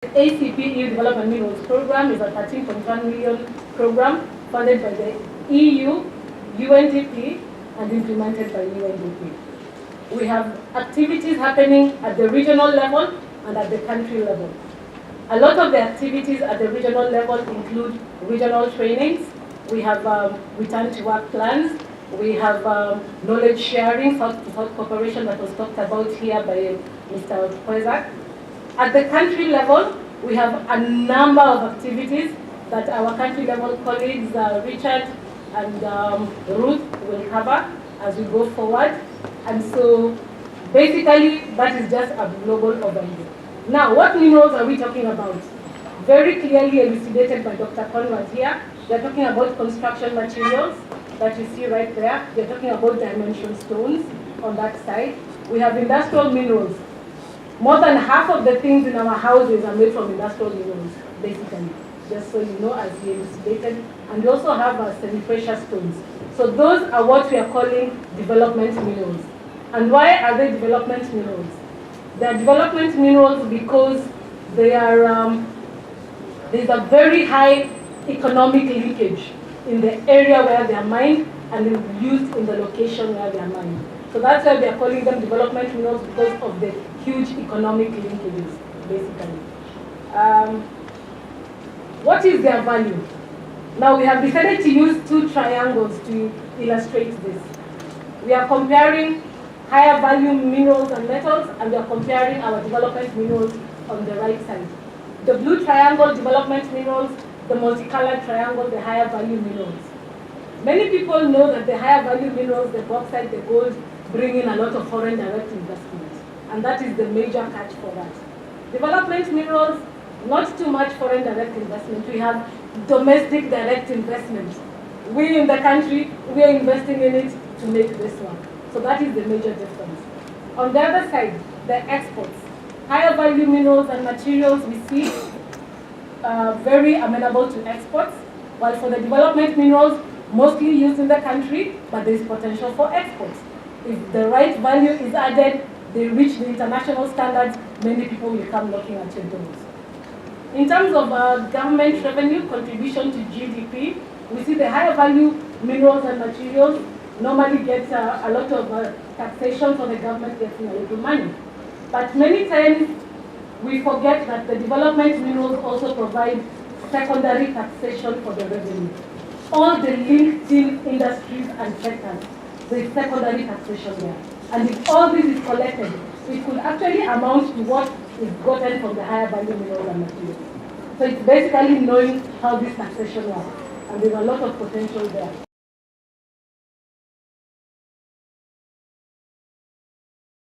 ACP EU Development Minerals Program is a 13.1 million program funded by the EU, UNDP, and implemented by UNDP. We have activities happening at the regional level and at the country level. A lot of the activities at the regional level include regional trainings. We have return to work plans. We have knowledge sharing, South-to-South cooperation that was talked about here by Mr. Kwezak. At the country level, we have a number of activities that our country level colleagues, Richard and Ruth, will cover as we go forward. And so basically, that is just a global overview. Now, what minerals are we talking about? Very clearly elucidated by Dr. Conrad here. They're talking about construction materials that you see right there. They're talking about dimension stones on that side. We have industrial minerals. More than half of the things in our houses are made from industrial minerals, basically, just so you know, as we elucidated. And we also have semi-precious stones. So those are what we are calling development minerals. And why are they development minerals? They are development minerals because they are, there's a very high economic linkage in the area where they are mined and used in the location where they are mined. So that's why we are calling them development minerals, because of the huge economic linkages, basically. What is their value? Now we have decided to use two triangles to illustrate this. We are comparing higher value minerals and metals, and we are comparing our development minerals on the right side. The blue triangle, development minerals; the multicolored triangle, the higher value minerals. Many people know that the higher value minerals, the bauxite, the gold, bring in a lot of foreign direct investment. And that is the major catch for that. Development minerals, not too much foreign direct investment. We have domestic direct investment. We in the country, we are investing in it to make this one. So that is the major difference. On the other side, the exports. Higher value minerals and materials we see very amenable to exports, while for the development minerals, mostly used in the country, but there is potential for exports. If the right value is added, they reach the international standards, many people will come knocking at your doors. In terms of government revenue contribution to GDP, we see the higher value minerals and materials normally get a lot of taxation, so the government gets a little money. But many times, we forget that the development minerals also provide secondary taxation for the revenue. All the linked in industries and sectors, there is secondary taxation there. And if all this is collected, it could actually amount to what is gotten from the higher value minerals and materials. So it's basically knowing how this taxation works. And there's a lot of potential there.